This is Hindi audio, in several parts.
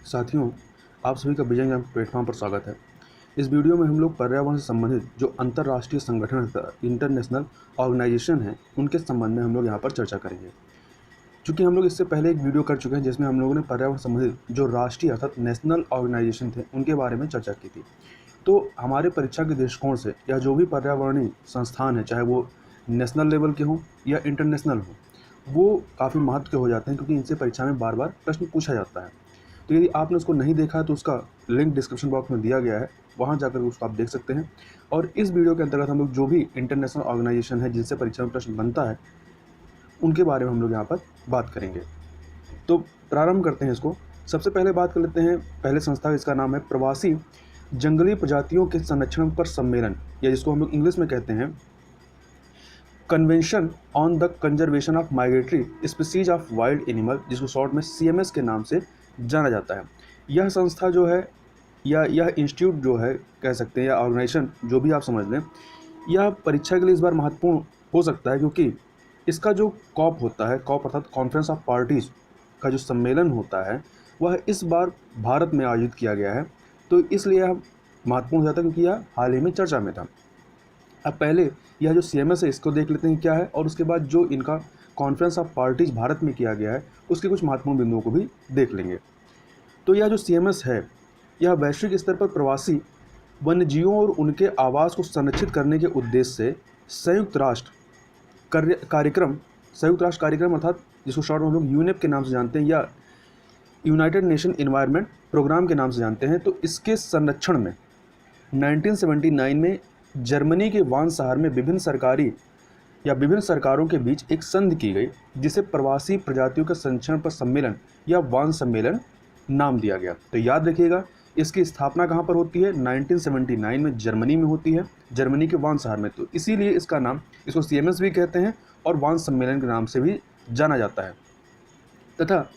साथियों, आप सभी का विजन ज्ञान प्लेटफॉर्म पर स्वागत है। इस वीडियो में हम लोग पर्यावरण से संबंधित जो अंतर्राष्ट्रीय संगठन इंटरनेशनल ऑर्गेनाइजेशन है, उनके संबंध में हम लोग यहाँ पर चर्चा करेंगे। चूँकि हम लोग इससे पहले एक वीडियो कर चुके हैं जिसमें हम लोगों ने पर्यावरण संबंधित जो राष्ट्रीय अर्थात नेशनल ऑर्गेनाइजेशन थे, उनके बारे में चर्चा की थी। तो हमारे परीक्षा के दृष्टिकोण से या जो भी पर्यावरणीय संस्थान है, चाहे वो नेशनल लेवल के हों या इंटरनेशनल हों, वो काफ़ी महत्व के हो जाते हैं, क्योंकि इनसे परीक्षा में बार बार प्रश्न पूछा जाता है। तो यदि आपने उसको नहीं देखा है तो उसका लिंक डिस्क्रिप्शन बॉक्स में दिया गया है, वहाँ जाकर उसको आप देख सकते हैं। और इस वीडियो के अंतर्गत हम लोग जो भी इंटरनेशनल ऑर्गेनाइजेशन है जिनसे परीक्षा में प्रश्न बनता है, उनके बारे में हम लोग यहाँ पर बात करेंगे। तो प्रारंभ करते हैं इसको। सबसे पहले बात कर लेते हैं पहले संस्था, इसका नाम है प्रवासी जंगली प्रजातियों के संरक्षण पर सम्मेलन, या जिसको हम लोग इंग्लिश में कहते हैं convention on the conservation of migratory species of wild animal, जिसको शॉर्ट में CMS के नाम से जाना जाता है। यह संस्था जो है या यह इंस्टीट्यूट जो है कह सकते हैं, या ऑर्गेनाइजेशन जो भी आप समझ लें, यह परीक्षा के लिए इस बार महत्वपूर्ण हो सकता है, क्योंकि इसका जो कॉप होता है, कॉप अर्थात कॉन्फ्रेंस ऑफ पार्टीज़ का जो सम्मेलन होता है, वह इस बार भारत में आयोजित किया गया है। तो इसलिए यह महत्वपूर्ण हो जाता है, क्योंकि यह हाल ही में चर्चा में था। अब पहले यह जो CMS है इसको देख लेते हैं क्या है, और उसके बाद जो इनका कॉन्फ्रेंस ऑफ पार्टीज़ भारत में किया गया है उसके कुछ महत्वपूर्ण बिंदुओं को भी देख लेंगे। तो यह जो CMS है, यह वैश्विक स्तर पर प्रवासी वन्यजीवों और उनके आवास को संरक्षित करने के उद्देश्य से संयुक्त राष्ट्र कार्यक्रम अर्थात जिसको शॉर्ट में हम लोग यूनेप के नाम से जानते हैं, या यूनाइटेड नेशन एनवायरनमेंट प्रोग्राम के नाम से जानते हैं। तो इसके संरक्षण में 1979 में जर्मनी के वान शहर में विभिन्न सरकारों के बीच एक संधि की गई, जिसे प्रवासी प्रजातियों के संरक्षण पर सम्मेलन या वान सम्मेलन नाम दिया गया। तो याद रखिएगा, इसकी स्थापना कहाँ पर होती है? 1979 में जर्मनी में होती है, जर्मनी के वान शहर में। तो इसीलिए इसका नाम, इसको CMS भी कहते हैं और वान सम्मेलन के नाम से भी जाना जाता है। तथा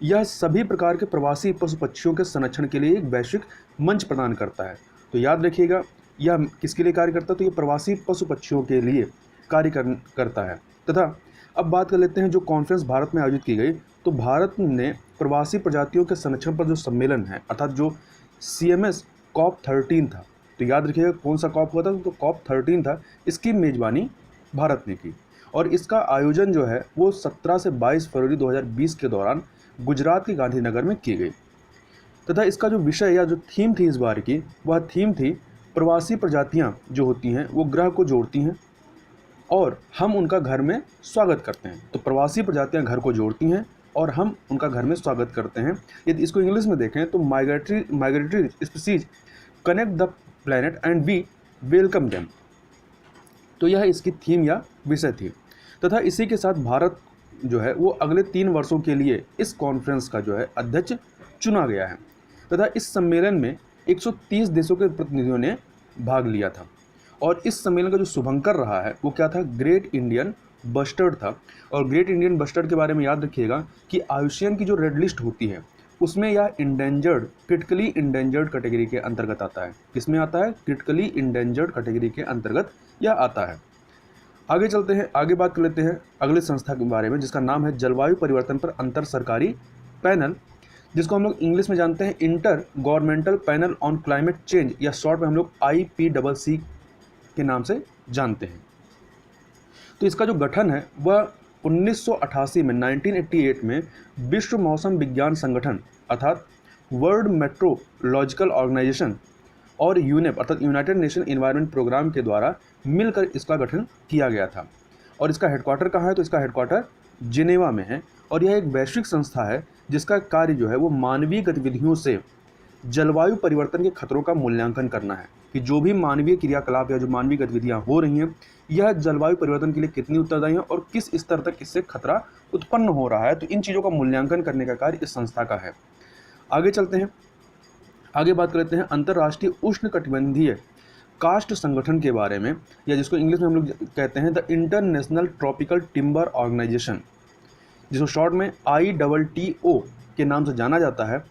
यह सभी प्रकार के प्रवासी पशु पक्षियों के संरक्षण के लिए एक वैश्विक मंच प्रदान करता है। तो याद रखिएगा, यह किसके लिए कार्य करता है? तो ये प्रवासी पशु पक्षियों के लिए कार्य करता है। तथा अब बात कर लेते हैं जो कॉन्फ्रेंस भारत में आयोजित की गई। तो भारत ने प्रवासी प्रजातियों के संरक्षण पर जो सम्मेलन है, अर्थात जो CMS COP 13 था। तो याद रखिएगा कौन सा COP हुआ था? तो COP 13 था। इसकी मेज़बानी भारत ने की, और इसका आयोजन जो है वो 17 से 22 फरवरी 2020 के दौरान गुजरात के गांधीनगर में की गई। तथा इसका जो विषय या जो थीम थी इस बार की, वह थीम थी प्रवासी प्रजातियाँ जो होती हैं वो ग्रह को जोड़ती हैं और हम उनका घर में स्वागत करते हैं। तो प्रवासी प्रजातियाँ घर को जोड़ती हैं और हम उनका घर में स्वागत करते हैं। यदि इसको इंग्लिश में देखें तो migratory species connect the planet and we welcome them. तो यह इसकी थीम या विषय थी। तथा इसी के साथ भारत जो है वो अगले 3 वर्षों के लिए इस कॉन्फ्रेंस का जो है अध्यक्ष चुना गया है। तथा इस सम्मेलन में 130 देशों के प्रतिनिधियों ने भाग लिया था, और इस सम्मेलन का जो शुभंकर रहा है वो क्या था? ग्रेट इंडियन बस्टर्ड था। और ग्रेट इंडियन बस्टर्ड के बारे में याद रखिएगा कि आयुष्मान की जो रेड लिस्ट होती है उसमें यह क्रिटिकली इंडेंजर्ड कैटेगरी के अंतर्गत आता है। किसमें आता है? क्रिटिकली इंडेंजर्ड कैटेगरी के अंतर्गत यह आता है। आगे चलते हैं, आगे बात कर लेते हैं अगले संस्था के बारे में, जिसका नाम है जलवायु परिवर्तन पर अंतर सरकारी पैनल, जिसको हम लोग इंग्लिश में जानते हैं inter governmental panel on climate change, या शॉर्ट में हम लोग IPCC के नाम से जानते हैं। तो इसका जो गठन है वह 1988 में 1988 में विश्व मौसम विज्ञान संगठन अर्थात वर्ल्ड मेट्रोलॉजिकल ऑर्गेनाइजेशन और यूनेप अर्थात यूनाइटेड नेशन एनवायरनमेंट प्रोग्राम के द्वारा मिलकर इसका गठन किया गया था। और इसका हेडक्वार्टर कहाँ है? तो इसका हेडक्वार्टर जिनेवा में है, और यह एक वैश्विक संस्था है जिसका कार्य जो है वो मानवीय गतिविधियों से जलवायु परिवर्तन के खतरों का मूल्यांकन करना है, कि जो भी मानवीय क्रियाकलाप या जो मानवीय गतिविधियां हो रही हैं यह जलवायु परिवर्तन के लिए कितनी उत्तरदायी है और किस स्तर तक इससे खतरा उत्पन्न हो रहा है। तो इन चीज़ों का मूल्यांकन करने का कार्य इस संस्था का है। आगे चलते हैं, आगे बात करते हैं अंतर्राष्ट्रीय उष्णकटिबंधीय काष्ठ संगठन के बारे में, या जिसको इंग्लिश में हम लोग कहते हैं the International Tropical Timber Organization, जिसको शॉर्ट में ITTO के नाम से जाना जाता है।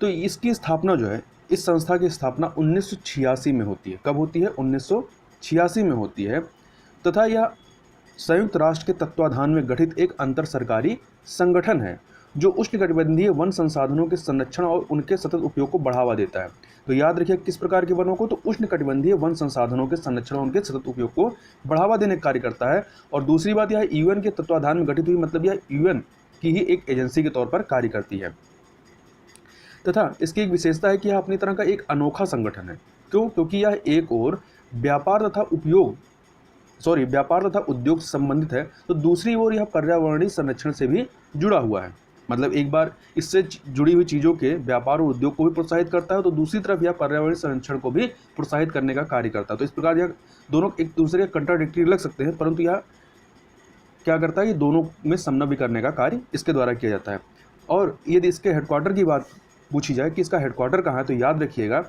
तो इसकी स्थापना जो है, इस संस्था की स्थापना 1986 में होती है। कब होती है? 1986 में होती है। तथा यह संयुक्त राष्ट्र के तत्वाधान में गठित एक अंतर सरकारी संगठन है, जो उष्णकटिबंधीय वन संसाधनों के संरक्षण और उनके सतत उपयोग को बढ़ावा देता है। तो याद रखिए किस प्रकार के वनों को, तो उष्णकटिबंधीय वन संसाधनों के संरक्षण और उनके सतत उपयोग को बढ़ावा देने का कार्य करता है। और दूसरी बात, यह यूएन के तत्वाधान में गठित हुई, मतलब यह यूएन की ही एक एजेंसी के तौर पर कार्य करती है। तथा इसकी एक विशेषता है कि यह अपनी तरह का एक अनोखा संगठन है। क्यों? क्योंकि यह एक और व्यापार तथा उद्योग से संबंधित है, तो दूसरी ओर यह पर्यावरणीय संरक्षण से भी जुड़ा हुआ है। मतलब एक बार इससे जुड़ी हुई चीज़ों के व्यापार और उद्योग को भी प्रोत्साहित करता है, तो दूसरी तरफ यह पर्यावरणीय संरक्षण को भी प्रोत्साहित करने का कार्य करता है। तो इस प्रकार यह दोनों एक दूसरे के कंट्राडिक्टरी लग सकते हैं, परंतु यह क्या करता है, ये दोनों में समन्वय करने का कार्य इसके द्वारा किया जाता है। और यदि इसके हेडक्वार्टर की बात पूछी जाए कि इसका हेडक्वार्टर कहाँ है, तो याद रखिएगा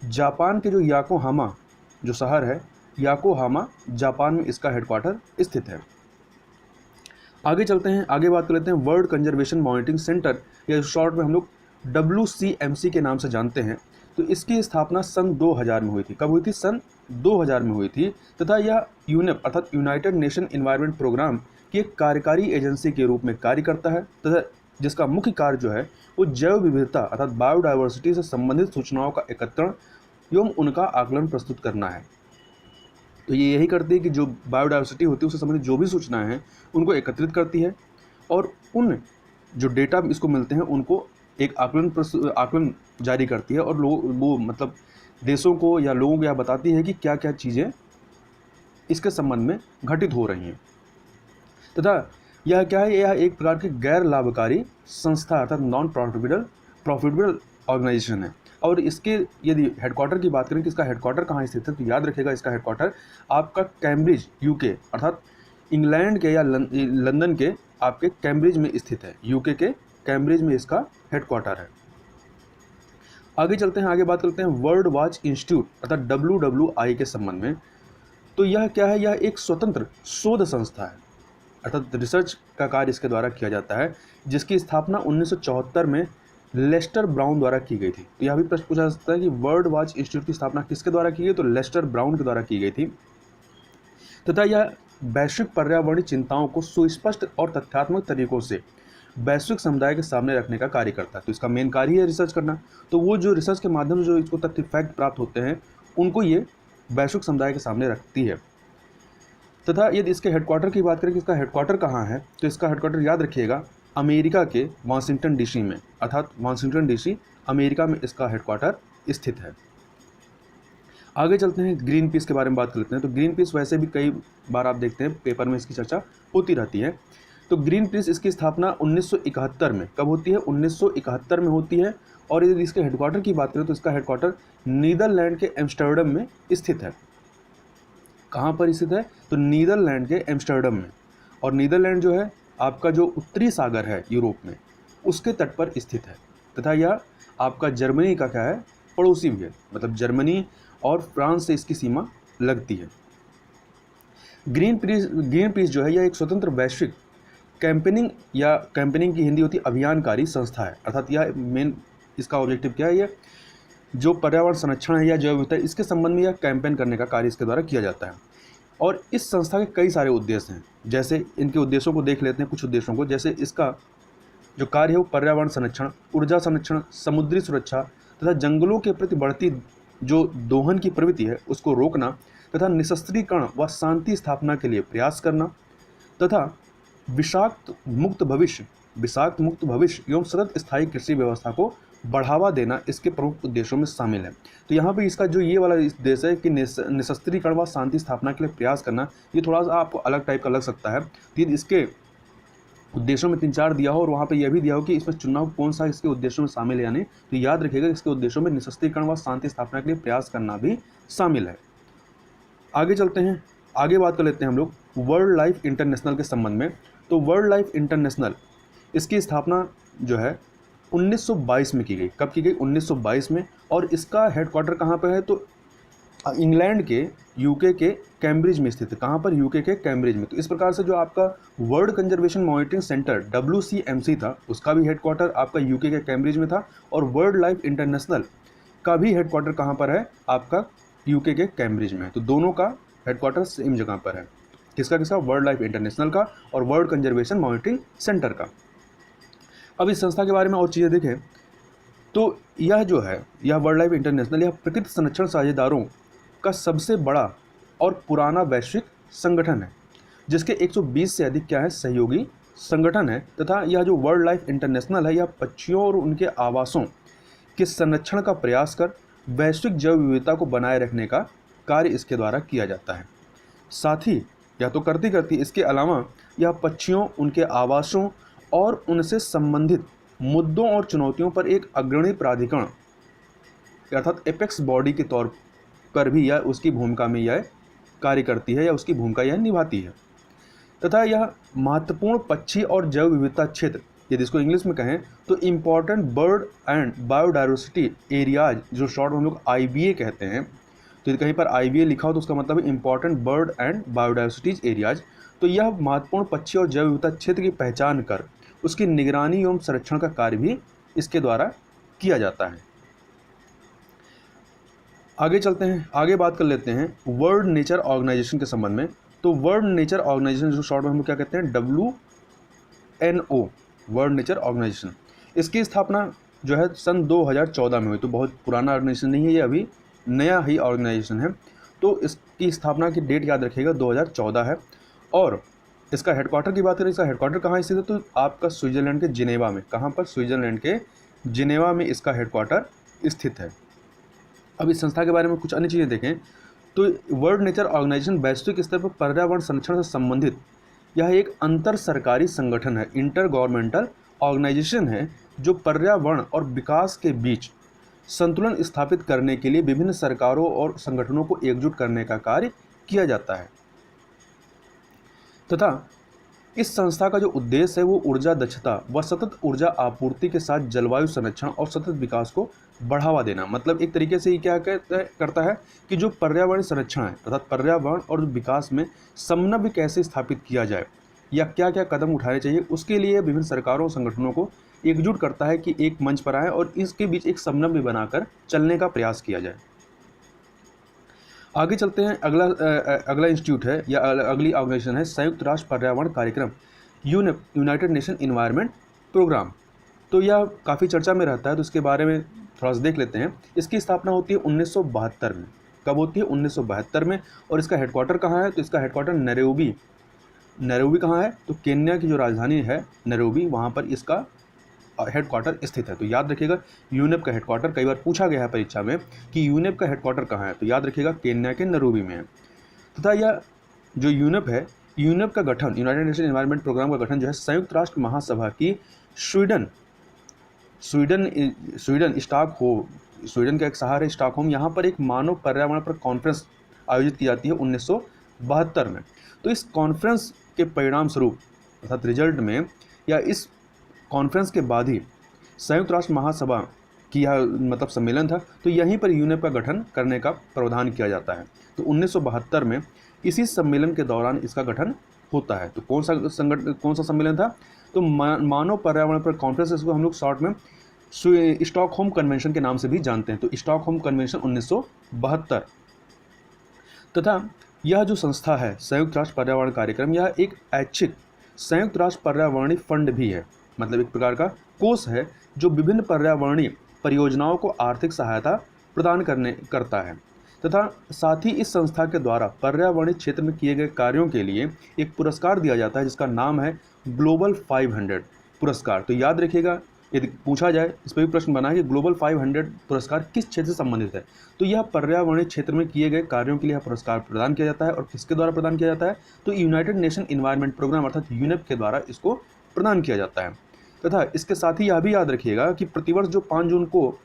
जापान के जो योकोहामा जो शहर है, योकोहामा जापान में इसका हेडक्वार्टर स्थित है। आगे चलते हैं, आगे बात कर लेते हैं वर्ल्ड कंजर्वेशन मॉनिटरिंग सेंटर, या शॉर्ट में हम लोग WCMC के नाम से जानते हैं। तो इसकी स्थापना सन 2000 में हुई थी। कब हुई थी? सन 2000 में हुई थी। तथा यह यूनेप अर्थात यूनाइटेड नेशन एनवायरनमेंट प्रोग्राम की एक कार्यकारी एजेंसी के रूप में कार्य करता है, तथा जिसका मुख्य कार्य जो है वो जैव विविधता अर्थात बायोडाइवर्सिटी से संबंधित सूचनाओं का एकत्रण एवं उनका आकलन प्रस्तुत करना है। तो ये यही करती है कि जो बायोडाइवर्सिटी होती है उससे संबंधित जो भी सूचनाएं हैं उनको एकत्रित करती है, और उन जो डेटा इसको मिलते हैं उनको एक आकलन जारी करती है, और वो मतलब देशों को या लोगों को यह बताती है कि क्या क्या चीज़ें इसके संबंध में घटित हो रही हैं। तथा यह क्या है, यह एक प्रकार की गैर लाभकारी संस्था अर्थात नॉन प्रॉफिटेबल ऑर्गेनाइजेशन है। और इसके यदि हेडक्वार्टर की बात करें कि इसका हेडक्वार्टर कहाँ स्थित है, तो याद रखिएगा इसका हेडक्वार्टर आपका कैम्ब्रिज UK अर्थात इंग्लैंड के या लंदन के आपके कैम्ब्रिज में स्थित है। UK के कैम्ब्रिज में इसका हेडक्वार्टर है। आगे चलते हैं, आगे बात करते हैं वर्ल्ड वॉच इंस्टीट्यूट अर्थात WWI के संबंध में। तो यह क्या है, यह एक स्वतंत्र शोध संस्था है अर्थात रिसर्च का कार्य इसके द्वारा किया जाता है, जिसकी स्थापना 1974 में लेस्टर ब्राउन द्वारा की गई थी। तो यह भी प्रश्न पूछा जा सकता है कि वर्ल्ड वॉच इंस्टीट्यूट की स्थापना किसके द्वारा की गई, तो लेस्टर ब्राउन के द्वारा की गई थी। तथा यह वैश्विक पर्यावरणीय चिंताओं को सुस्पष्ट और तथ्यात्मक तरीकों से वैश्विक समुदाय के सामने रखने का कार्य करता है। तो इसका मेन कार्य है रिसर्च करना। तो वो जो रिसर्च के माध्यम से जो इसको तथ्य फैक्ट प्राप्त होते हैं उनको ये वैश्विक समुदाय के सामने रखती है। तथा यदि इसके हेडक्वार्टर की बात करें कि इसका हेडक्वार्टर कहाँ है, तो इसका हेडक्वार्टर याद रखिएगा अमेरिका के वाशिंगटन DC में, अर्थात वाशिंगटन DC अमेरिका में इसका हेडक्वार्टर स्थित है। आगे चलते हैं, ग्रीन पीस के बारे में बात कर लेते हैं। तो ग्रीन पीस वैसे भी कई बार आप देखते हैं पेपर में इसकी चर्चा होती रहती है। तो ग्रीन पीस इसकी स्थापना 1971 में, कब होती है? 1971 में होती है। और यदि इसके हेडक्वार्टर की बात करें तो इसका हेडक्वार्टर नीदरलैंड के एम्स्टर्डम में स्थित है। कहाँ पर स्थित है? तो नीदरलैंड के एम्स्टर्डम में। और नीदरलैंड जो है आपका जो उत्तरी सागर है यूरोप में, उसके तट पर स्थित है। तथा यह आपका जर्मनी का क्या है? पड़ोसी भी है। मतलब जर्मनी और फ्रांस से इसकी सीमा लगती है। ग्रीन पीस जो है यह एक स्वतंत्र वैश्विक कैंपेनिंग की हिंदी होती है अभियानकारी संस्था है। अर्थात यह मेन इसका ऑब्जेक्टिव क्या है, यह जो पर्यावरण संरक्षण है या जैव विविधता, इसके संबंध में यह कैंपेन करने का कार्य इसके द्वारा किया जाता है। और इस संस्था के कई सारे उद्देश्य हैं। जैसे इनके उद्देश्यों को देख लेते हैं, कुछ उद्देश्यों को। जैसे इसका जो कार्य है वो पर्यावरण संरक्षण, ऊर्जा संरक्षण, समुद्री सुरक्षा तथा जंगलों के प्रति बढ़ती जो दोहन की प्रवृत्ति है उसको रोकना, तथा निशस्त्रीकरण व शांति स्थापना के लिए प्रयास करना, तथा विषाक्त मुक्त भविष्य एवं सतत स्थायी कृषि व्यवस्था को बढ़ावा देना इसके प्रमुख उद्देश्यों में शामिल है। तो यहाँ पे इसका जो ये वाला उद्देश्य है कि निशस्त्रीकरण व शांति स्थापना के लिए प्रयास करना, ये थोड़ा सा आपको अलग टाइप का लग सकता है। तो इसके उद्देश्यों में 3-4 दिया हो और वहाँ पे यह भी दिया हो कि इसमें चुनना हो कौन सा इसके उद्देश्यों में शामिल है या नहीं। तो याद रखिएगा इसके उद्देश्यों में निशस्त्रीकरण व शांति स्थापना के लिए प्रयास करना भी शामिल है। आगे चलते हैं, आगे बात कर लेते हैं हम लोग वर्ल्ड लाइफ इंटरनेशनल के संबंध में। तो वर्ल्ड लाइफ इंटरनेशनल इसकी स्थापना जो है 1922 में की गई। कब की गई? 1922 में। और इसका हेडक्वार्टर कहाँ पर है? तो इंग्लैंड के UK के कैम्ब्रिज में स्थित है। कहाँ पर? UK के कैम्ब्रिज में। तो इस प्रकार से जो आपका world conservation monitoring centre WCMC था, उसका भी हेडक्वार्टर आपका UK के कैम्ब्रिज में था। और वर्ल्ड लाइफ इंटरनेशनल का भी हेडक्वार्टर कहाँ पर है? आपका UK के कैम्ब्रिज में। तो दोनों का हेडक्वार्टर सेम जगह पर है। किसका? वर्ल्ड लाइफ इंटरनेशनल का और वर्ल्ड कंजर्वेशन मॉनिटरिंग सेंटर का। अब इस संस्था के बारे में और चीज़ें देखें तो यह जो है, यह वर्ल्ड लाइफ इंटरनेशनल, यह प्रकृति संरक्षण साझेदारों का सबसे बड़ा और पुराना वैश्विक संगठन है, जिसके 120 से अधिक क्या है, सहयोगी संगठन है। तथा यह जो वर्ल्ड लाइफ इंटरनेशनल है, यह पक्षियों और उनके आवासों के संरक्षण का प्रयास कर वैश्विक जैव विविधता को बनाए रखने का कार्य इसके द्वारा किया जाता है। साथ ही यह तो करती इसके अलावा यह पक्षियों, उनके आवासों और उनसे संबंधित मुद्दों और चुनौतियों पर एक अग्रणी प्राधिकरण अर्थात एपेक्स बॉडी के तौर पर भी यह उसकी भूमिका में यह कार्य करती है या उसकी भूमिका यह निभाती है। तथा यह महत्वपूर्ण पक्षी और जैव विविधता क्षेत्र, यदि इसको इंग्लिश में कहें तो important bird and biodiversity areas, जो शॉर्ट में हम लोग IBA कहते हैं, तो यदि कहीं पर IBA लिखा हो तो उसका मतलब है important bird and biodiversities areas. तो यह महत्वपूर्ण पक्षी और जैव विविधता क्षेत्र की पहचान कर उसकी निगरानी एवं संरक्षण का कार्य भी इसके द्वारा किया जाता है। आगे चलते हैं, आगे बात कर लेते हैं वर्ल्ड नेचर ऑर्गेनाइजेशन के संबंध में। तो वर्ल्ड नेचर ऑर्गेनाइजेशन, जो शॉर्ट में हम क्या कहते हैं WNO, वर्ल्ड नेचर ऑर्गेनाइजेशन, इसकी स्थापना जो है सन 2014 में हुई। तो बहुत पुराना ऑर्गेनाइजेशन नहीं है, ये अभी नया ही ऑर्गेनाइजेशन है। तो इसकी स्थापना की डेट याद रखिएगा 2014 है। और इसका हेडक्वार्टर की बात करें, इसका हेडक्वार्टर कहाँ स्थित है, तो आपका स्विट्जरलैंड के जिनेवा में। कहाँ पर, स्विट्जरलैंड के जिनेवा में इसका हेडक्वार्टर स्थित है। अब इस संस्था के बारे में कुछ अन्य चीज़ें देखें तो वर्ल्ड नेचर ऑर्गेनाइजेशन वैश्विक स्तर पर पर्यावरण संरक्षण से संबंधित यह एक अंतर सरकारी संगठन है, इंटर गवर्नमेंटल ऑर्गेनाइजेशन है, जो पर्यावरण और विकास के बीच संतुलन स्थापित करने के लिए विभिन्न सरकारों और संगठनों को एकजुट करने का कार्य किया जाता है। तथा इस संस्था का जो उद्देश्य है वो ऊर्जा दक्षता व सतत ऊर्जा आपूर्ति के साथ जलवायु संरक्षण और सतत विकास को बढ़ावा देना। मतलब एक तरीके से ये क्या करता है कि जो पर्यावरण संरक्षण है अर्थात पर्यावरण और विकास में समन्वय कैसे स्थापित किया जाए या क्या क्या कदम उठाने चाहिए, उसके लिए विभिन्न सरकारों और संगठनों को एकजुट करता है कि एक मंच पर आए और इसके बीच एक समन्वय बनाकर चलने का प्रयास किया जाए। आगे चलते हैं, अगला इंस्टीट्यूट है या अगली ऑर्गेनाइजेशन है संयुक्त राष्ट्र पर्यावरण कार्यक्रम, UNEP, United Nation Environment Programme. तो यह काफ़ी चर्चा में रहता है, तो इसके बारे में थोड़ा सा देख लेते हैं। इसकी स्थापना होती है 1972 में। कब होती है, 1972 में। और इसका हेडक्वार्टर कहाँ है, तो इसका हेडक्वार्टर नैरोबी कहाँ है, तो केन्या की जो राजधानी है नैरोबी, वहाँ पर इसका हेडक्वार्टर स्थित है। तो याद रखिएगा यूनेप का हेडक्वार्टर, कई बार पूछा गया है परीक्षा में कि यूनेप का हेडक्वार्टर कहाँ है, तो याद रखिएगा केन्या के नैरोबी में है। तथा यह जो यूनेप है, यूनेप का गठन, यूनाइटेड नेशन एनवायरनमेंट प्रोग्राम का गठन जो है संयुक्त राष्ट्र महासभा की स्वीडन स्वीडन का एक शहर है स्टॉकहोम, यहाँ पर एक मानव पर्यावरण पर कॉन्फ्रेंस आयोजित की जाती है 1972 में। तो इस कॉन्फ्रेंस के परिणाम स्वरूप अर्थात रिजल्ट में या इस कॉन्फ्रेंस के बाद ही संयुक्त राष्ट्र महासभा की यह मतलब सम्मेलन था, तो यहीं पर यूनेप का गठन करने का प्रावधान किया जाता है। तो 1972 में इसी सम्मेलन के दौरान इसका गठन होता है। तो कौन सा सम्मेलन था, तो मानव पर्यावरण पर कॉन्फ्रेंस, इसको हम लोग शॉर्ट में स्टॉकहोम कन्वेंशन के नाम से भी जानते हैं। तो स्टॉकहोम कन्वेंशन 1972। तथा यह जो संस्था है संयुक्त राष्ट्र पर्यावरण कार्यक्रम, यह एक ऐच्छिक संयुक्त राष्ट्र पर्यावरणीय फंड भी है, मतलब एक प्रकार का कोष है जो विभिन्न पर्यावरणीय परियोजनाओं को आर्थिक सहायता प्रदान करता है। तथा साथ ही इस संस्था के द्वारा पर्यावरणीय क्षेत्र में किए गए कार्यों के लिए एक पुरस्कार दिया जाता है जिसका नाम है ग्लोबल 500 पुरस्कार। तो याद रखिएगा, यदि पूछा जाए, इस पर भी प्रश्न बना है कि ग्लोबल 500 पुरस्कार किस क्षेत्र से संबंधित है, तो यह पर्यावरणीय क्षेत्र में किए गए कार्यों के लिए यह पुरस्कार प्रदान किया जाता है। और किसके द्वारा प्रदान किया जाता है, तो यूनाइटेड नेशन इन्वायरमेंट प्रोग्राम अर्थात यूनेप के द्वारा इसको प्रदान किया जाता है। तथा इसके साथ ही यह भी याद रखिएगा कि प्रतिवर्ष जो 5 जून को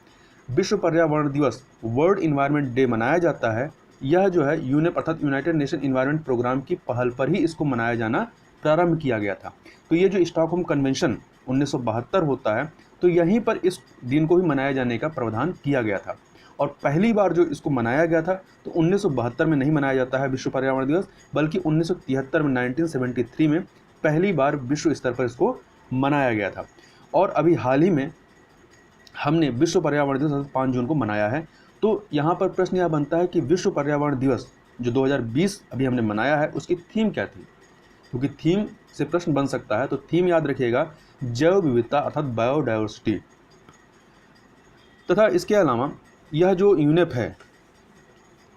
विश्व पर्यावरण दिवस, वर्ल्ड इन्वायरमेंट डे मनाया जाता है, यह जो है यूनेप अर्थात यूनाइटेड नेशन इन्वायरमेंट प्रोग्राम की पहल पर ही इसको मनाया जाना प्रारंभ किया गया था। तो ये जो स्टॉकहोम कन्वेंशन 1972 होता है, तो यहीं पर इस दिन को भी मनाया जाने का प्रावधान किया गया था। और पहली बार जो इसको मनाया गया था तो 1972 में नहीं मनाया जाता है विश्व पर्यावरण दिवस, बल्कि 1973 में 1973 में पहली बार विश्व स्तर पर इसको मनाया गया था। और अभी हाल ही में हमने विश्व पर्यावरण दिवस 5 जून को मनाया है। तो यहाँ पर प्रश्न यह बनता है कि विश्व पर्यावरण दिवस जो 2020 अभी हमने मनाया है उसकी थीम क्या थी, क्योंकि थीम से प्रश्न बन सकता है। तो थीम याद रखिएगा, जैव विविधता अर्थात बायोडाइवर्सिटी। तथा इसके अलावा यह जो यूनेप है,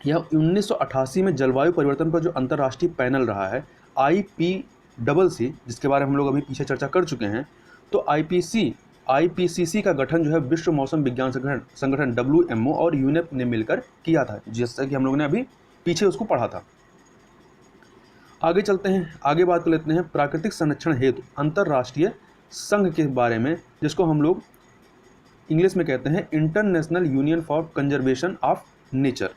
यह 1988 में जलवायु परिवर्तन पर जो अंतर्राष्ट्रीय पैनल रहा है IPCC, जिसके बारे में हम लोग अभी पीछे चर्चा कर चुके हैं, तो IPCC का गठन जो है विश्व मौसम विज्ञान संगठन WMO और यूनेप ने मिलकर किया था, जैसा कि हम लोगों ने अभी पीछे उसको पढ़ा था। आगे चलते हैं, आगे बात कर लेते हैं प्राकृतिक संरक्षण हेतु अंतर्राष्ट्रीय संघ के बारे में, जिसको हम लोग इंग्लिश में कहते हैं international union for conservation of nature,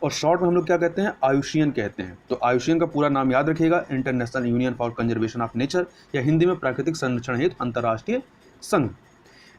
और शॉर्ट में हम लोग क्या कहते हैं, आयुषियन कहते हैं। तो आयुषियन का पूरा नाम याद रखिएगा, international union for conservation of nature, या हिंदी में प्राकृतिक संरक्षण हेतु अंतर्राष्ट्रीय संघ।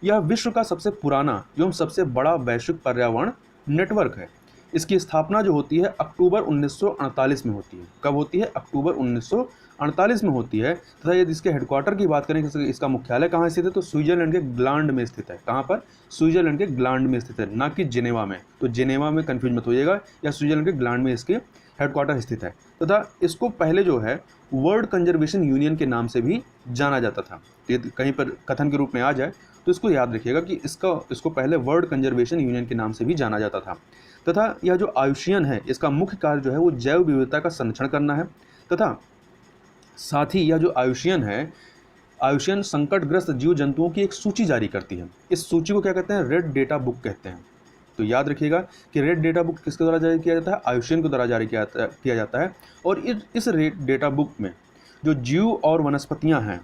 यह विश्व का सबसे पुराना एवं सबसे बड़ा वैश्विक पर्यावरण नेटवर्क है। इसकी स्थापना जो होती है अक्टूबर 1948 में होती है। कब होती है? अक्टूबर 1948 में होती है। तथा यदि इसके हेडक्वार्टर की बात करें, इसका मुख्यालय कहाँ स्थित है, तो स्विट्जरलैंड के ग्लांड में स्थित है। कहाँ पर? स्विट्जरलैंड के ग्लांड में स्थित है, ना कि जिनेवा में। तो जिनेवा में कन्फ्यूज मत होइएगा, या स्विट्जरलैंड के ग्लांड में इसके हेडक्वार्टर स्थित है। तथा इसको पहले जो है वर्ल्ड कंजर्वेशन यूनियन के नाम से भी जाना जाता था। यदि कहीं पर कथन के रूप में आ जाए तो इसको याद रखिएगा कि इसको पहले वर्ल्ड कंजर्वेशन यूनियन के नाम से भी जाना जाता था। तथा यह जो आयुषियन है, इसका मुख्य कार्य जो है वो जैव विविधता का संरक्षण करना है। तथा साथ ही यह जो आयुषियन है, आयुषियन संकटग्रस्त जीव जंतुओं की एक सूची जारी करती है। इस सूची को क्या कहते हैं? रेड डेटा बुक कहते हैं। तो याद रखिएगा कि रेड डेटा बुक किसके द्वारा जारी किया जाता है? आयुषियन के द्वारा जारी किया जाता है। और इस रेड डेटा बुक में जो जीव और वनस्पतियां हैं,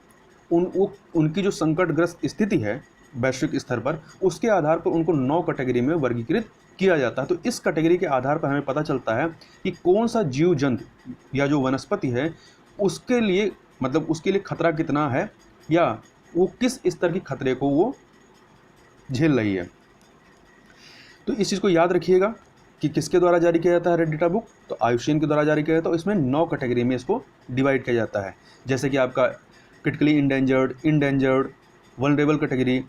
उनकी जो संकटग्रस्त स्थिति है वैश्विक स्तर पर, उसके आधार पर उनको 9 कैटेगरी में वर्गीकृत किया जाता है। तो इस कैटेगरी के आधार पर हमें पता चलता है कि कौन सा जीव जंतु या जो वनस्पति है उसके लिए खतरा कितना है, या वो किस स्तर की खतरे को वो झेल रही है। तो इस चीज़ को याद रखिएगा कि किसके द्वारा जारी किया जाता है रेड डेटा बुक, तो आयुषियन के द्वारा जारी किया जाता है। इसमें 9 कैटेगरी में इसको डिवाइड किया जाता है, जैसे कि आपका क्रिटिकली इंडेंजर्ड, वल्नरेबल कैटेगरी।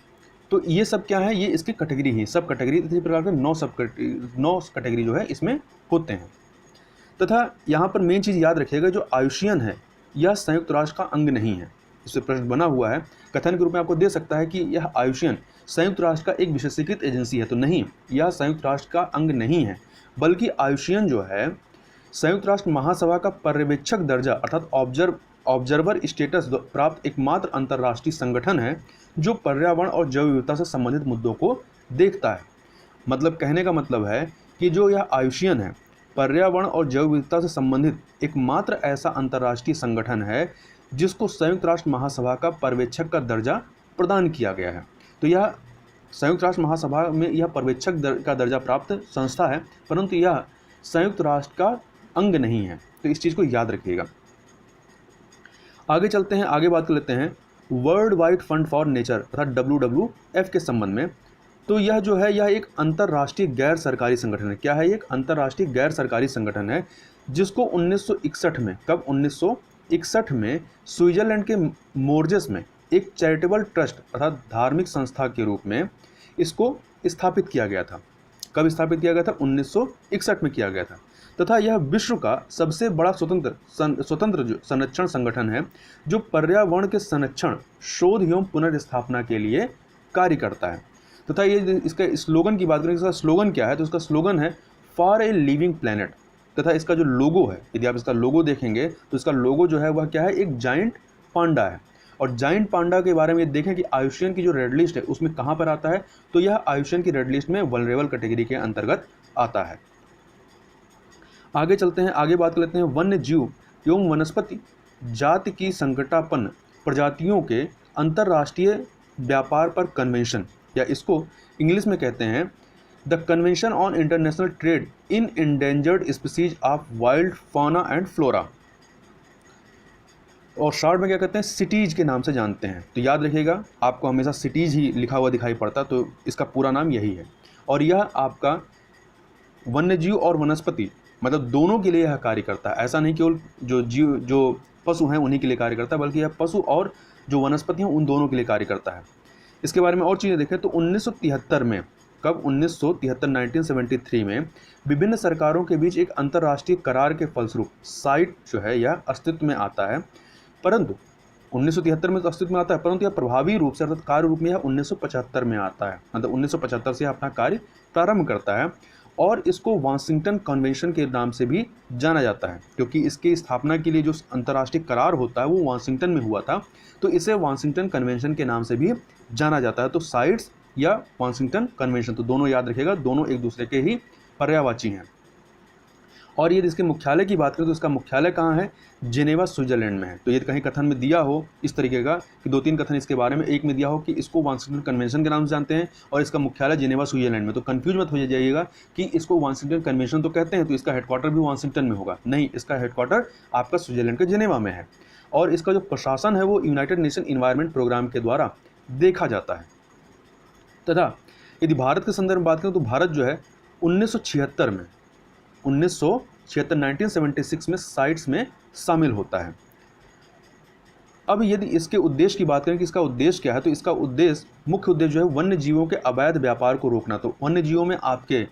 तो ये सब क्या है? ये इसकी कैटेगरी ही, सब कैटेगरी। इसी प्रकार के 9 कैटेगरी जो है इसमें होते हैं। तथा यहाँ पर मेन चीज़ याद रखिएगा, जो आयुषियन है यह संयुक्त राष्ट्र का अंग नहीं है। इससे प्रश्न बना हुआ है, कथन के रूप में आपको दे सकता है कि यह आयुषियन संयुक्त राष्ट्र का एक विशेषीकृत एजेंसी है। तो नहीं, यह संयुक्त राष्ट्र का अंग नहीं है, बल्कि आयुषियन जो है संयुक्त राष्ट्र महासभा का पर्यवेक्षक दर्जा अर्थात ऑब्जर्वर स्टेटस प्राप्त एकमात्र अंतर्राष्ट्रीय संगठन है जो पर्यावरण और जैव विविधता से संबंधित मुद्दों को देखता है। मतलब कहने का मतलब है कि जो यह आयुषियन है, पर्यावरण और जैव विविधता से संबंधित एकमात्र ऐसा अंतर्राष्ट्रीय संगठन है जिसको संयुक्त राष्ट्र महासभा का पर्यवेक्षक का दर्जा प्रदान किया गया है। तो यह संयुक्त राष्ट्र महासभा में यह पर्यवेक्षक का दर्जा प्राप्त संस्था है, परंतु यह संयुक्त राष्ट्र का अंग नहीं है। तो इस चीज़ को याद रखिएगा। आगे चलते हैं, आगे बात कर लेते हैं world wide fund for nature अर्थात WWF के संबंध में। तो यह जो है यह एक अंतर्राष्ट्रीय गैर सरकारी संगठन है। क्या है? एक अंतर्राष्ट्रीय गैर सरकारी संगठन है जिसको 1961 में, कब? 1961 में स्विट्जरलैंड के मोर्जेस में एक चैरिटेबल ट्रस्ट अर्थात धार्मिक संस्था के रूप में इसको स्थापित किया गया था। कब स्थापित किया गया था? 1961 में किया गया था। तथा यह विश्व का सबसे बड़ा स्वतंत्र जो संरक्षण संगठन है जो पर्यावरण के संरक्षण, शोध एवं पुनर्स्थापना के लिए कार्य करता है। तथा ये इसका स्लोगन की बात करें, इसका स्लोगन क्या है, तो इसका स्लोगन है फॉर ए लिविंग प्लैनेट। तथा इसका जो लोगो है, यदि आप इसका लोगो देखेंगे तो इसका लोगो जो है वह क्या है? एक जाइंट पांडा है। और जाइंट पांडा के बारे में देखें कि आयुषियन की जो रेड लिस्ट है उसमें कहाँ पर आता है, तो यह आयुषियन की रेड लिस्ट में वल्नरेबल कैटेगरी के अंतर्गत आता है। आगे चलते हैं, आगे बात कर लेते हैं वन्य जीव एवं वनस्पति जाति की संकटापन्न प्रजातियों के अंतर्राष्ट्रीय व्यापार पर कन्वेंशन, या इसको इंग्लिश में कहते हैं the convention on international trade in endangered species of wild fauna and flora, और शॉर्ट में क्या कहते हैं? सिटीज के नाम से जानते हैं। तो याद रखिएगा, आपको हमेशा सिटीज ही लिखा हुआ दिखाई पड़ता, तो इसका पूरा नाम यही है। और यह आपका वन्यजीव और वनस्पति मतलब दोनों के लिए यह कार्य करता है। ऐसा नहीं केवल जो पशु हैं उन्हीं के लिए कार्य करता है, बल्कि यह पशु और जो वनस्पति हैं उन दोनों के लिए कार्य करता है। इसके बारे में और चीज़ें देखें तो 1973 में, कब? 1973 में विभिन्न सरकारों के बीच एक अंतर्राष्ट्रीय करार के फलस्वरूप साइट जो है यह अस्तित्व में आता है। परंतु 1973 में तो अस्तित्व में आता है, परंतु यह प्रभावी रूप से अर्थात कार्य रूप में यह 1975 में आता है, मतलब 1975 से अपना कार्य प्रारंभ करता है। और इसको वाशिंगटन कन्वेंशन के नाम से भी जाना जाता है, क्योंकि इसकी स्थापना के लिए जो अंतर्राष्ट्रीय करार होता है वो वाशिंगटन में हुआ था, तो इसे वाशिंगटन कन्वेंशन के नाम से भी जाना जाता है। तो साइट्स या वाशिंगटन कन्वेंशन, तो दोनों याद रखिएगा, दोनों एक दूसरे के ही पर्यायवाची हैं। और यदि इसके मुख्यालय की बात करें तो इसका मुख्यालय कहाँ है? जिनेवा, स्विट्जरलैंड में है। तो यदि कहीं कथन में दिया हो इस तरीके का कि 2-3 कथन इसके बारे में, एक में दिया हो कि इसको वाशिंगटन कन्वेंशन के नाम से जानते हैं और इसका मुख्यालय जिनेवा, स्विट्जरलैंड में, तो कंफ्यूज मत हो जाइएगा कि इसको वाशिंगटन कन्वेंशन तो कहते हैं तो इसका हेडक्वार्टर भी वाशिंगटन में होगा। नहीं, इसका हेडक्वार्टर आपका स्विट्जरलैंड के जिनेवा में है। और इसका जो प्रशासन है वो यूनाइटेड नेशन इन्वायरमेंट प्रोग्राम के द्वारा देखा जाता है। तथा यदि भारत के संदर्भ में बात करें तो भारत जो है 1976 में साइट्स में शामिल होता है। अब यदि इसके उद्देश्य की बात करें कि इसका उद्देश्य क्या है, तो इसका उद्देश्य, मुख्य उद्देश्य जो है वन्य जीवों के अवैध व्यापार को रोकना। तो वन्य जीवों में आपके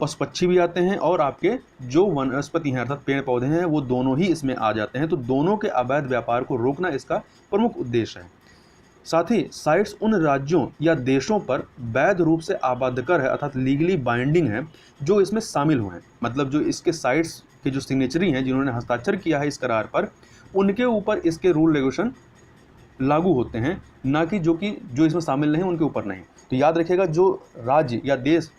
पशु पक्षी भी आते हैं और आपके जो वनस्पति हैं अर्थात पेड़ पौधे हैं वो दोनों ही इसमें आ जाते हैं। तो दोनों के अवैध व्यापार को रोकना इसका प्रमुख उद्देश्य है। साथ ही साइट्स उन राज्यों या देशों पर वैध रूप से आबद्धकर है अर्थात लीगली बाइंडिंग है जो इसमें शामिल हुए हैं। मतलब जो इसके साइट्स के जो सिग्नेचरी हैं, जिन्होंने हस्ताक्षर किया है इस करार पर, उनके ऊपर इसके रूल रेगुलेशन लागू होते हैं, ना कि जो इसमें शामिल नहीं उनके ऊपर नहीं। तो याद रखिएगा, जो राज्य या देश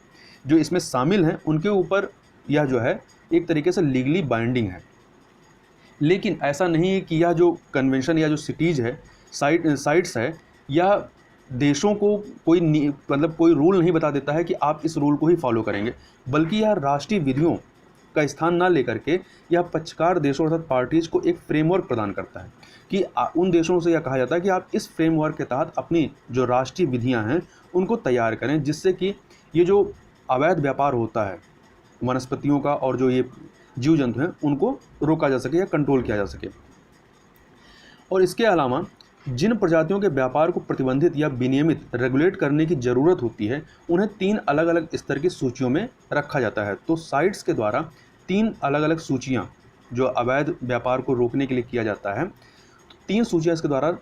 जो इसमें शामिल हैं उनके ऊपर यह जो है एक तरीके से लीगली बाइंडिंग है। लेकिन ऐसा नहीं है कि यह जो कन्वेंशन या जो सिटीज़ है, साइट्स है, या देशों को कोई रूल नहीं बता देता है कि आप इस रूल को ही फॉलो करेंगे, बल्कि यह राष्ट्रीय विधियों का स्थान ना लेकर के यह पक्षकार देशों अर्थात पार्टीज को एक फ्रेमवर्क प्रदान करता है कि उन देशों से यह कहा जाता है कि आप इस फ्रेमवर्क के तहत अपनी जो राष्ट्रीय विधियां हैं उनको तैयार करें, जिससे कि ये जो अवैध व्यापार होता है वनस्पतियों का और जो ये जीव जंतु हैं उनको रोका जा सके या कंट्रोल किया जा सके। और इसके अलावा जिन प्रजातियों के व्यापार को प्रतिबंधित या विनियमित रेगुलेट करने की ज़रूरत होती है उन्हें 3 अलग अलग स्तर की सूचियों में रखा जाता है। तो साइट्स के द्वारा 3 अलग अलग सूचियाँ जो अवैध व्यापार को रोकने के लिए किया जाता है, 3 सूचियाँ इसके द्वारा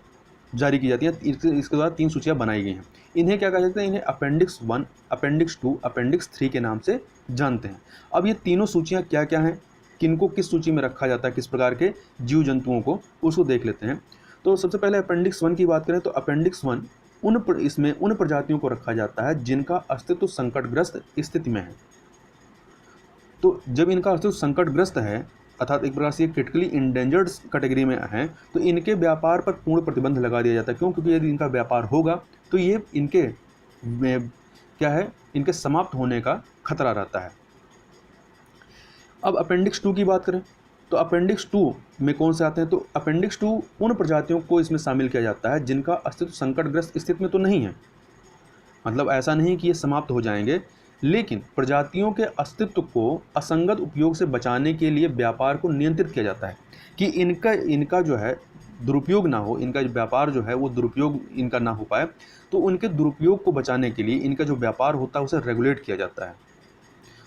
जारी की जाती हैं। इसके द्वारा 3 सूचियाँ बनाई गई हैं। इन्हें क्या कहा जाता है? इन्हें अपेंडिक्स 1, अपेंडिक्स 2, अपेंडिक्स 3 के नाम से जानते हैं। अब ये तीनों सूचियाँ क्या क्या हैं, किनको किस सूची में रखा जाता है, किस प्रकार के जीव जंतुओं को, उसको देख लेते हैं। तो सबसे पहले अपेंडिक्स 1 की बात करें तो अपेंडिक्स 1 इसमें उन प्रजातियों को रखा जाता है जिनका अस्तित्व संकटग्रस्त स्थिति में है। तो जब इनका अस्तित्व संकटग्रस्त है अर्थात एक प्रकार से क्रिटिकली इंडेंजर्ड कैटेगरी में है, तो इनके व्यापार पर पूर्ण प्रतिबंध लगा दिया जाता है। क्यों? क्योंकि यदि इनका व्यापार होगा तो ये इनके इनके समाप्त होने का खतरा रहता है। अब अपेंडिक्स 2 की बात करें तो अपेंडिक्स 2 में कौन से आते हैं? तो अपेंडिक्स 2 उन प्रजातियों को इसमें शामिल किया जाता है जिनका अस्तित्व संकटग्रस्त स्थिति में तो नहीं है, मतलब ऐसा नहीं कि ये समाप्त हो जाएंगे, लेकिन प्रजातियों के अस्तित्व को असंगत उपयोग से बचाने के लिए व्यापार को नियंत्रित किया जाता है कि इनका जो है दुरुपयोग ना हो, इनका व्यापार जो है वो दुरुपयोग इनका ना हो पाए। तो उनके दुरुपयोग को बचाने के लिए इनका जो व्यापार होता है उसे रेगुलेट किया जाता है।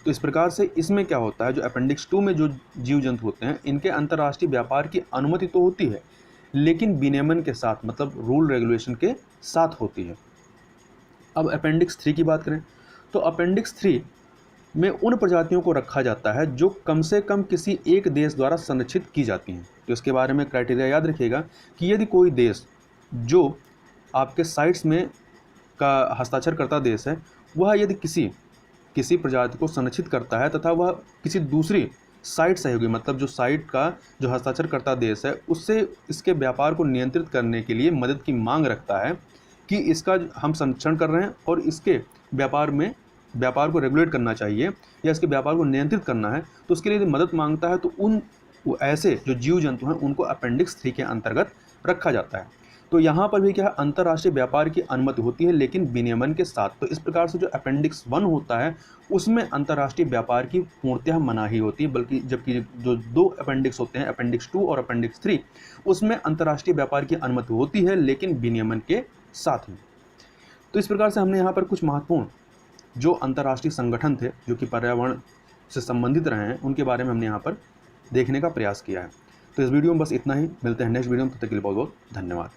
तो इस प्रकार से इसमें क्या होता है, जो अपेंडिक्स 2 में जो जीव जंतु होते हैं इनके अंतर्राष्ट्रीय व्यापार की अनुमति तो होती है, लेकिन विनियमन के साथ, मतलब रूल रेगुलेशन के साथ होती है। अब अपेंडिक्स 3 की बात करें तो अपेंडिक्स 3 में उन प्रजातियों को रखा जाता है जो कम से कम किसी एक देश द्वारा संरक्षित की जाती हैं। तो इसके बारे में क्राइटेरिया याद रखिएगा कि यदि कोई देश जो आपके साइट्स में का हस्ताक्षर करता देश है, वह यदि किसी प्रजाति को संरक्षित करता है तथा वह किसी दूसरी साइट सहयोगी, मतलब जो साइट का जो हस्ताक्षर करता देश है, उससे इसके व्यापार को नियंत्रित करने के लिए मदद की मांग रखता है कि इसका हम संरक्षण कर रहे हैं और इसके व्यापार को रेगुलेट करना चाहिए या इसके व्यापार को नियंत्रित करना है, तो उसके लिए यदि मदद मांगता है तो ऐसे जो जीव जंतु हैं उनको अपेंडिक्स 3 के अंतर्गत रखा जाता है। तो यहाँ पर भी क्या है, अंतर्राष्ट्रीय व्यापार की अनुमति होती है लेकिन विनियमन के साथ। तो इस प्रकार से जो अपेंडिक्स 1 होता है उसमें अंतर्राष्ट्रीय व्यापार की पूर्णतः मनाही होती है, बल्कि जबकि जो 2 अपेंडिक्स होते हैं, अपेंडिक्स 2 और अपेंडिक्स 3, उसमें अंतर्राष्ट्रीय व्यापार की अनुमति होती है लेकिन विनियमन के साथ में। तो इस प्रकार से हमने यहाँ पर कुछ महत्वपूर्ण जो अंतर्राष्ट्रीय संगठन थे जो कि पर्यावरण से संबंधित रहे हैं उनके बारे में हमने यहाँ पर देखने का प्रयास किया है। तो इस वीडियो में बस इतना ही, मिलते हैं नेक्स्ट वीडियो में, तब तक के लिए बहुत बहुत धन्यवाद।